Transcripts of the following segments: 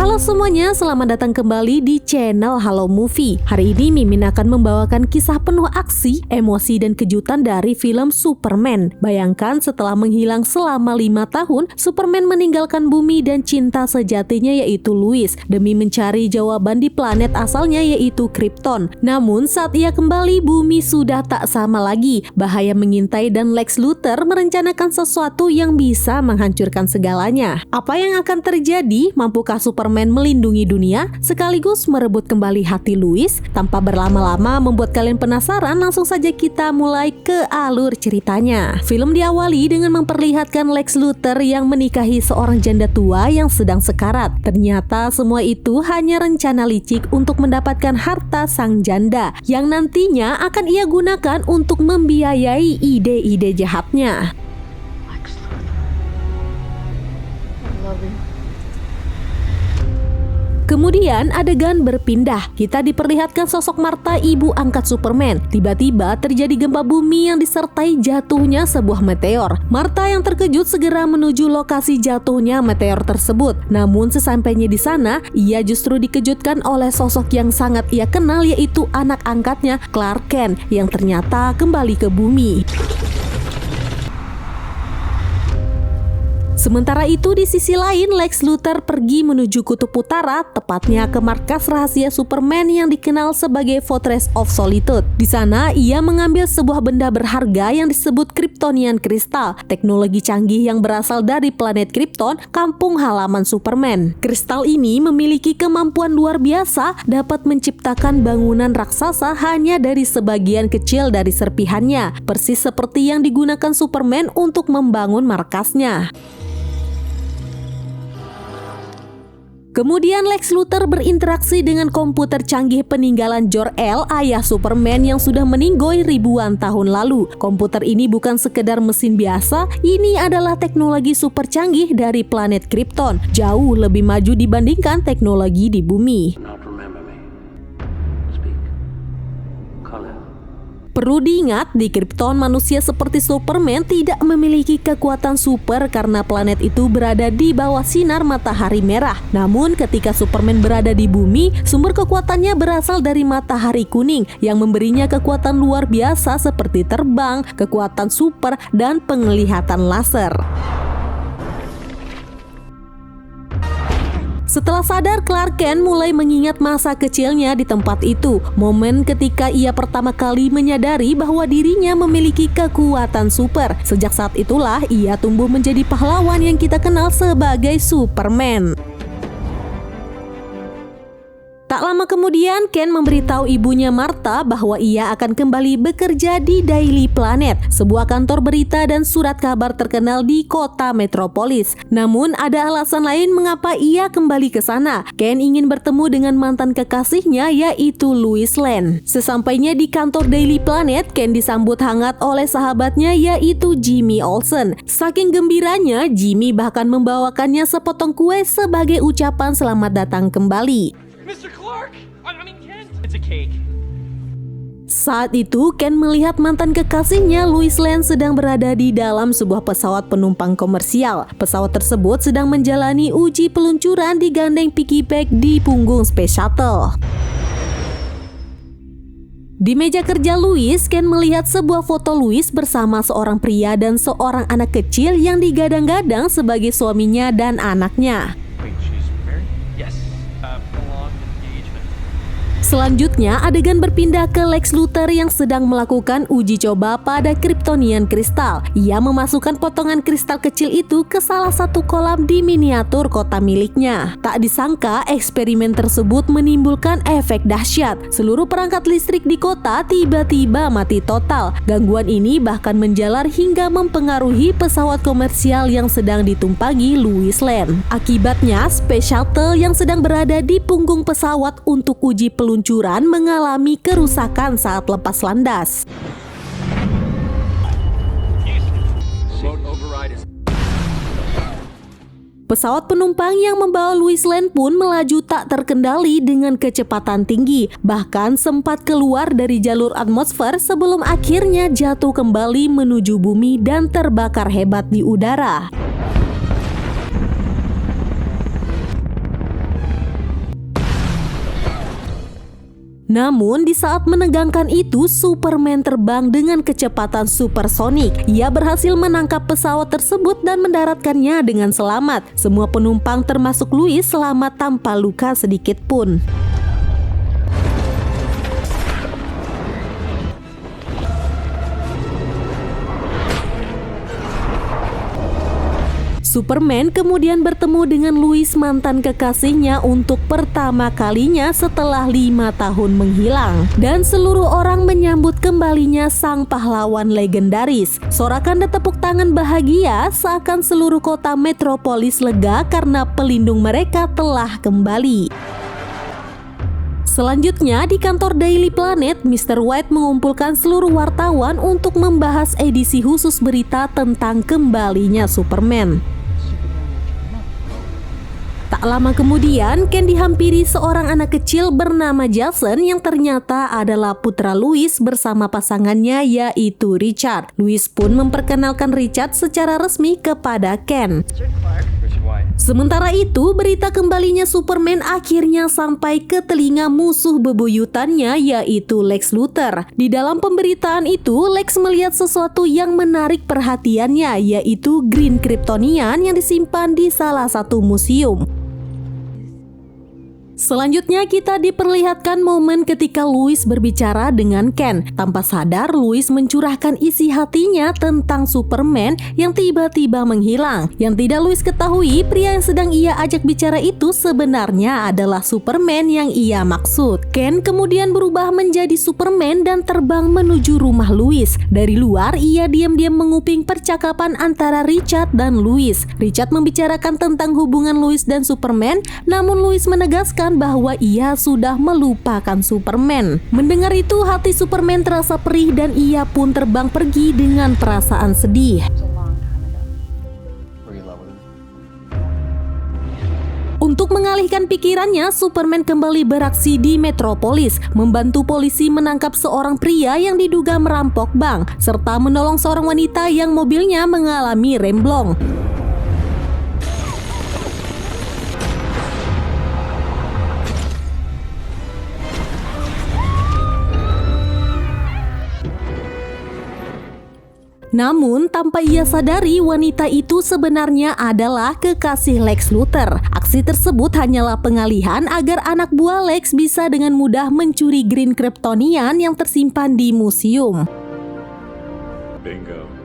Halo semuanya, selamat datang kembali di channel Halo Movie. Hari ini Mimin akan membawakan kisah penuh aksi, emosi, dan kejutan dari film Superman. Bayangkan setelah menghilang selama 5 tahun, Superman meninggalkan bumi dan cinta sejatinya yaitu Lois demi mencari jawaban di planet asalnya yaitu Krypton. Namun saat ia kembali, bumi sudah tak sama lagi. Bahaya mengintai dan Lex Luthor merencanakan sesuatu yang bisa menghancurkan segalanya. Apa yang akan terjadi? Mampukah Superman melindungi dunia sekaligus merebut kembali hati Lois? Tanpa berlama-lama membuat kalian penasaran, langsung saja kita mulai ke alur ceritanya. Film diawali dengan memperlihatkan Lex Luthor yang menikahi seorang janda tua yang sedang sekarat. Ternyata semua itu hanya rencana licik untuk mendapatkan harta sang janda yang nantinya akan ia gunakan untuk membiayai ide-ide jahatnya. Lex Luthor. I love you. Kemudian adegan berpindah. Kita diperlihatkan sosok Martha, ibu angkat Superman. Tiba-tiba terjadi gempa bumi yang disertai jatuhnya sebuah meteor. Martha yang terkejut segera menuju lokasi jatuhnya meteor tersebut. Namun sesampainya di sana, ia justru dikejutkan oleh sosok yang sangat ia kenal yaitu anak angkatnya Clark Kent yang ternyata kembali ke bumi. Sementara itu di sisi lain, Lex Luthor pergi menuju kutub utara, tepatnya ke markas rahasia Superman yang dikenal sebagai Fortress of Solitude. Di sana ia mengambil sebuah benda berharga yang disebut Kryptonian Crystal, teknologi canggih yang berasal dari planet Krypton, kampung halaman Superman. Kristal ini memiliki kemampuan luar biasa, dapat menciptakan bangunan raksasa hanya dari sebagian kecil dari serpihannya, persis seperti yang digunakan Superman untuk membangun markasnya. Kemudian Lex Luthor berinteraksi dengan komputer canggih peninggalan Jor-El, ayah Superman yang sudah meninggoy ribuan tahun lalu. Komputer ini bukan sekedar mesin biasa, ini adalah teknologi super canggih dari planet Krypton, jauh lebih maju dibandingkan teknologi di bumi. Perlu diingat, di Krypton manusia seperti Superman tidak memiliki kekuatan super karena planet itu berada di bawah sinar matahari merah. Namun ketika Superman berada di bumi, sumber kekuatannya berasal dari matahari kuning yang memberinya kekuatan luar biasa seperti terbang, kekuatan super, dan penglihatan laser. Setelah sadar, Clark Kent mulai mengingat masa kecilnya di tempat itu. Momen ketika ia pertama kali menyadari bahwa dirinya memiliki kekuatan super. Sejak saat itulah ia tumbuh menjadi pahlawan yang kita kenal sebagai Superman. Tak lama kemudian, Ken memberitahu ibunya Martha bahwa ia akan kembali bekerja di Daily Planet, sebuah kantor berita dan surat kabar terkenal di kota metropolis. Namun ada alasan lain mengapa ia kembali ke sana. Ken ingin bertemu dengan mantan kekasihnya yaitu Lois Lane. Sesampainya di kantor Daily Planet, Ken disambut hangat oleh sahabatnya yaitu Jimmy Olsen. Saking gembiranya, Jimmy bahkan membawakannya sepotong kue sebagai ucapan selamat datang kembali. Mr. Clark! I mean Kent! It's a cake. Saat itu, Ken melihat mantan kekasihnya Lois Lane sedang berada di dalam sebuah pesawat penumpang komersial. Pesawat tersebut sedang menjalani uji peluncuran digandeng piggy bank di punggung Space Shuttle. Di meja kerja Lois, Ken melihat sebuah foto Lois bersama seorang pria dan seorang anak kecil yang digadang-gadang sebagai suaminya dan anaknya. Selanjutnya, adegan berpindah ke Lex Luthor yang sedang melakukan uji coba pada Kryptonian Crystal. Ia memasukkan potongan kristal kecil itu ke salah satu kolam di miniatur kota miliknya. Tak disangka, eksperimen tersebut menimbulkan efek dahsyat. Seluruh perangkat listrik di kota tiba-tiba mati total. Gangguan ini bahkan menjalar hingga mempengaruhi pesawat komersial yang sedang ditumpangi Lois Lane. Akibatnya, Space Shuttle yang sedang berada di punggung pesawat untuk uji peluncuran mengalami kerusakan saat lepas landas. Pesawat penumpang yang membawa Lois Lane pun melaju tak terkendali dengan kecepatan tinggi, bahkan sempat keluar dari jalur atmosfer sebelum akhirnya jatuh kembali menuju bumi dan terbakar hebat di udara. Namun di saat menegangkan itu, Superman terbang dengan kecepatan supersonik. Ia berhasil menangkap pesawat tersebut dan mendaratkannya dengan selamat. Semua penumpang termasuk Lois selamat tanpa luka sedikit pun. Superman kemudian bertemu dengan Lois, mantan kekasihnya, untuk pertama kalinya setelah 5 tahun menghilang. Dan seluruh orang menyambut kembalinya sang pahlawan legendaris. Sorakan dan tepuk tangan bahagia, seakan seluruh kota metropolis lega karena pelindung mereka telah kembali. Selanjutnya di kantor Daily Planet, Mr. White mengumpulkan seluruh wartawan untuk membahas edisi khusus berita tentang kembalinya Superman. Tak lama kemudian, Ken dihampiri seorang anak kecil bernama Jason yang ternyata adalah putra Lois bersama pasangannya yaitu Richard. Lois pun memperkenalkan Richard secara resmi kepada Ken. Sementara itu, berita kembalinya Superman akhirnya sampai ke telinga musuh bebuyutannya yaitu Lex Luthor. Di dalam pemberitaan itu, Lex melihat sesuatu yang menarik perhatiannya yaitu Green Kryptonian yang disimpan di salah satu museum. Selanjutnya kita diperlihatkan momen ketika Lois berbicara dengan Ken. Tanpa sadar, Lois mencurahkan isi hatinya tentang Superman yang tiba-tiba menghilang. Yang tidak Lois ketahui, pria yang sedang ia ajak bicara itu sebenarnya adalah Superman yang ia maksud. Ken kemudian berubah menjadi Superman dan terbang menuju rumah Lois. Dari luar, ia diam-diam menguping percakapan antara Richard dan Lois. Richard membicarakan tentang hubungan Lois dan Superman, namun Lois menegaskan bahwa ia sudah melupakan Superman. Mendengar itu, hati Superman terasa perih dan ia pun terbang pergi dengan perasaan sedih. Untuk mengalihkan pikirannya, Superman kembali beraksi di Metropolis, membantu polisi menangkap seorang pria yang diduga merampok bank, serta menolong seorang wanita yang mobilnya mengalami remblong. Namun, tanpa ia sadari, wanita itu sebenarnya adalah kekasih Lex Luthor. Aksi tersebut hanyalah pengalihan agar anak buah Lex bisa dengan mudah mencuri Green Kryptonian yang tersimpan di museum. Bingo.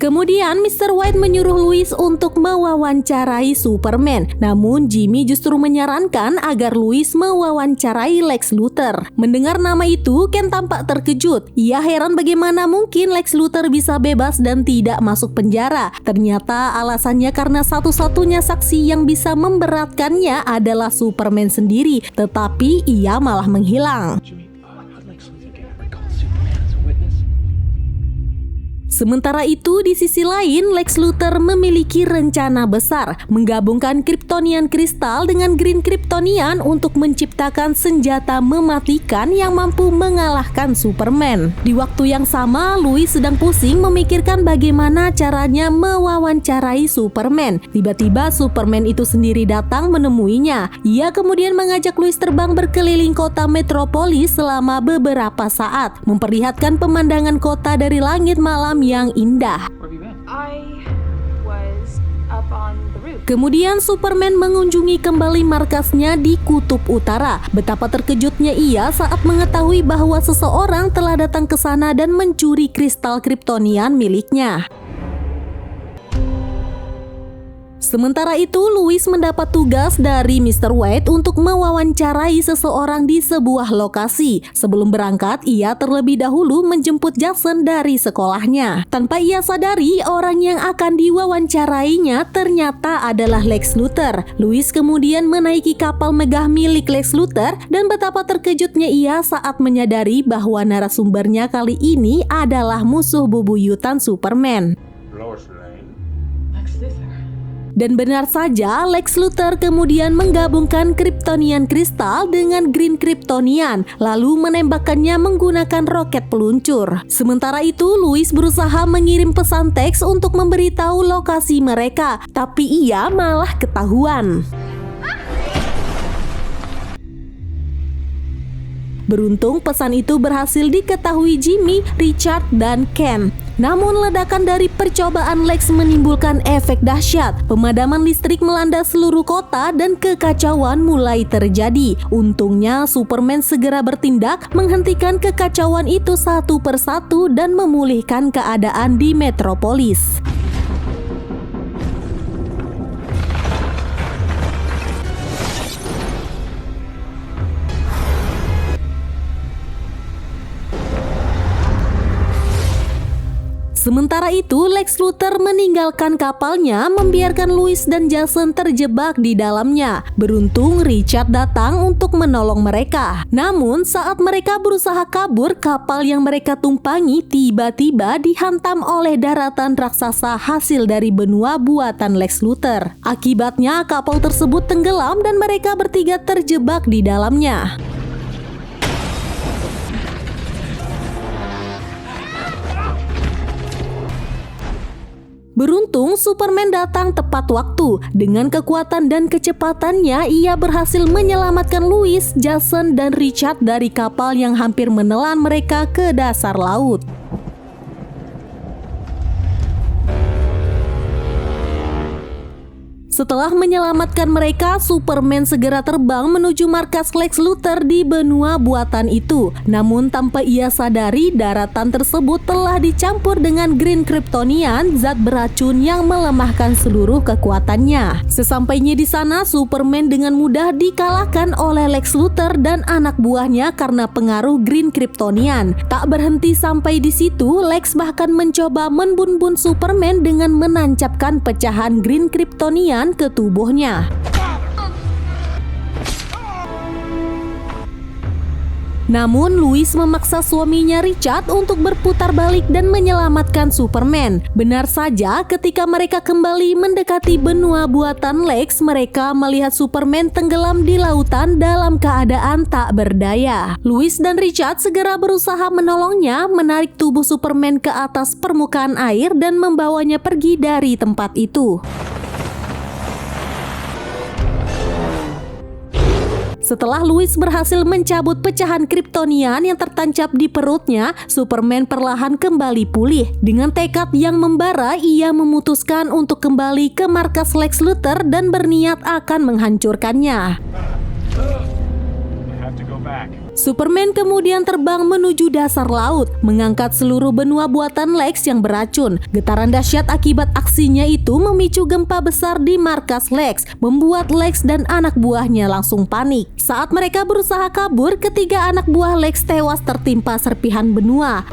Kemudian Mr. White menyuruh Lois untuk mewawancarai Superman. Namun Jimmy justru menyarankan agar Lois mewawancarai Lex Luthor. Mendengar nama itu, Ken tampak terkejut. Ia heran bagaimana mungkin Lex Luthor bisa bebas dan tidak masuk penjara. Ternyata alasannya karena satu-satunya saksi yang bisa memberatkannya adalah Superman sendiri. Tetapi ia malah menghilang. Sementara itu, di sisi lain, Lex Luthor memiliki rencana besar, menggabungkan Kryptonian kristal dengan Green Kryptonian untuk menciptakan senjata mematikan yang mampu mengalahkan Superman. Di waktu yang sama, Lois sedang pusing memikirkan bagaimana caranya mewawancarai Superman. Tiba-tiba Superman itu sendiri datang menemuinya. Ia kemudian mengajak Lois terbang berkeliling kota Metropolis selama beberapa saat, memperlihatkan pemandangan kota dari langit malam yang indah. I was up on the roof. Kemudian Superman mengunjungi kembali markasnya di Kutub Utara. Betapa terkejutnya ia saat mengetahui bahwa seseorang telah datang ke sana dan mencuri kristal Kryptonian miliknya. Sementara itu, Lois mendapat tugas dari Mr. White untuk mewawancarai seseorang di sebuah lokasi. Sebelum berangkat, ia terlebih dahulu menjemput Jason dari sekolahnya. Tanpa ia sadari, orang yang akan diwawancarainya ternyata adalah Lex Luthor. Lois kemudian menaiki kapal megah milik Lex Luthor dan betapa terkejutnya ia saat menyadari bahwa narasumbernya kali ini adalah musuh bebuyutan Superman. Dan benar saja, Lex Luthor kemudian menggabungkan Kryptonian kristal dengan Green Kryptonian, lalu menembakkannya menggunakan roket peluncur. Sementara itu, Lois berusaha mengirim pesan teks untuk memberitahu lokasi mereka, tapi ia malah ketahuan. Beruntung pesan itu berhasil diketahui Jimmy, Richard, dan Ken. Namun ledakan dari percobaan Lex menimbulkan efek dahsyat. Pemadaman listrik melanda seluruh kota dan kekacauan mulai terjadi. Untungnya Superman segera bertindak menghentikan kekacauan itu satu persatu dan memulihkan keadaan di Metropolis. Sementara itu, Lex Luthor meninggalkan kapalnya, membiarkan Lois dan Jason terjebak di dalamnya. Beruntung Richard datang untuk menolong mereka. Namun, saat mereka berusaha kabur, kapal yang mereka tumpangi tiba-tiba dihantam oleh daratan raksasa hasil dari benua buatan Lex Luthor. Akibatnya, kapal tersebut tenggelam dan mereka bertiga terjebak di dalamnya. Beruntung Superman datang tepat waktu. Dengan kekuatan dan kecepatannya, ia berhasil menyelamatkan Lois, Jason, dan Richard dari kapal yang hampir menelan mereka ke dasar laut. Setelah menyelamatkan mereka, Superman segera terbang menuju markas Lex Luthor di benua buatan itu. Namun tanpa ia sadari, daratan tersebut telah dicampur dengan Green Kryptonian, zat beracun yang melemahkan seluruh kekuatannya. Sesampainya di sana, Superman dengan mudah dikalahkan oleh Lex Luthor dan anak buahnya karena pengaruh Green Kryptonian. Tak berhenti sampai di situ, Lex bahkan mencoba membun-bun Superman dengan menancapkan pecahan Green Kryptonian ke tubuhnya. Namun Lois memaksa suaminya Richard untuk berputar balik dan menyelamatkan Superman. Benar saja, ketika mereka kembali mendekati benua buatan Lex, mereka melihat Superman tenggelam di lautan dalam keadaan tak berdaya. Lois dan Richard segera berusaha menolongnya, menarik tubuh Superman ke atas permukaan air dan membawanya pergi dari tempat itu. Setelah Lois berhasil mencabut pecahan Kryptonian yang tertancap di perutnya, Superman perlahan kembali pulih. Dengan tekad yang membara, ia memutuskan untuk kembali ke markas Lex Luthor dan berniat akan menghancurkannya. Superman kemudian terbang menuju dasar laut, mengangkat seluruh benua buatan Lex yang beracun. Getaran dahsyat akibat aksinya itu memicu gempa besar di markas Lex, membuat Lex dan anak buahnya langsung panik. Saat mereka berusaha kabur, ketiga anak buah Lex tewas tertimpa serpihan benua.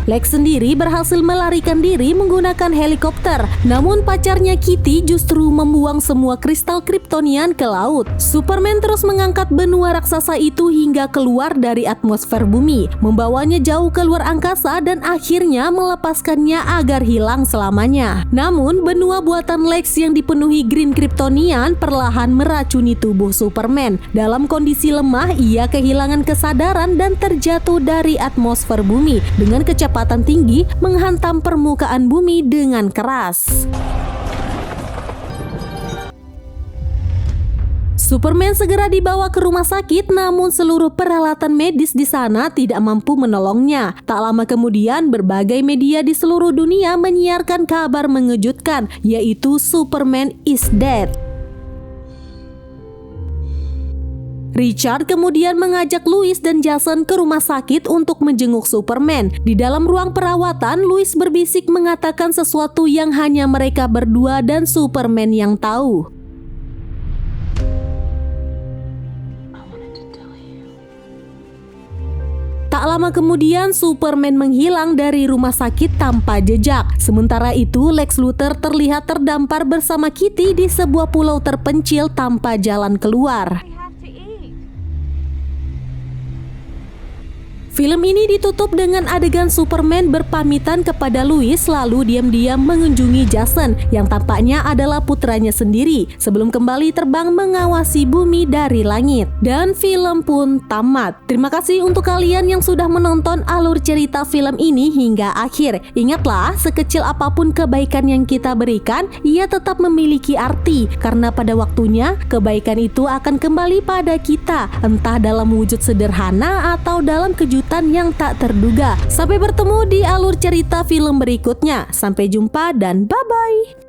Lex sendiri berhasil melarikan diri menggunakan helikopter, namun pacarnya Kitty justru membuang semua kristal Kryptonian ke laut. Superman terus mengangkat benua raksasa itu hingga keluar dari atmosfer bumi, membawanya jauh keluar angkasa dan akhirnya melepaskannya agar hilang selamanya. Namun benua buatan Lex yang dipenuhi Green Kryptonian perlahan meracuni tubuh Superman. Dalam kondisi lemah, ia kehilangan kesadaran dan terjatuh dari atmosfer bumi dengan kecepatan tinggi menghantam permukaan bumi dengan keras. Superman segera dibawa ke rumah sakit, namun seluruh peralatan medis di sana tidak mampu menolongnya. Tak lama kemudian, berbagai media di seluruh dunia menyiarkan kabar mengejutkan, yaitu Superman is dead. Richard kemudian mengajak Lois dan Jason ke rumah sakit untuk menjenguk Superman. Di dalam ruang perawatan, Lois berbisik mengatakan sesuatu yang hanya mereka berdua dan Superman yang tahu. Tak lama kemudian, Superman menghilang dari rumah sakit tanpa jejak. Sementara itu, Lex Luthor terlihat terdampar bersama Kitty di sebuah pulau terpencil tanpa jalan keluar. Film ini ditutup dengan adegan Superman berpamitan kepada Lois lalu diam-diam mengunjungi Jason yang tampaknya adalah putranya sendiri sebelum kembali terbang mengawasi bumi dari langit. Dan film pun tamat. Terima kasih untuk kalian yang sudah menonton alur cerita film ini hingga akhir. Ingatlah, sekecil apapun kebaikan yang kita berikan, ia tetap memiliki arti karena pada waktunya kebaikan itu akan kembali pada kita, entah dalam wujud sederhana atau dalam kejutan yang tak terduga. Sampai bertemu di alur cerita film berikutnya. Sampai jumpa dan bye-bye.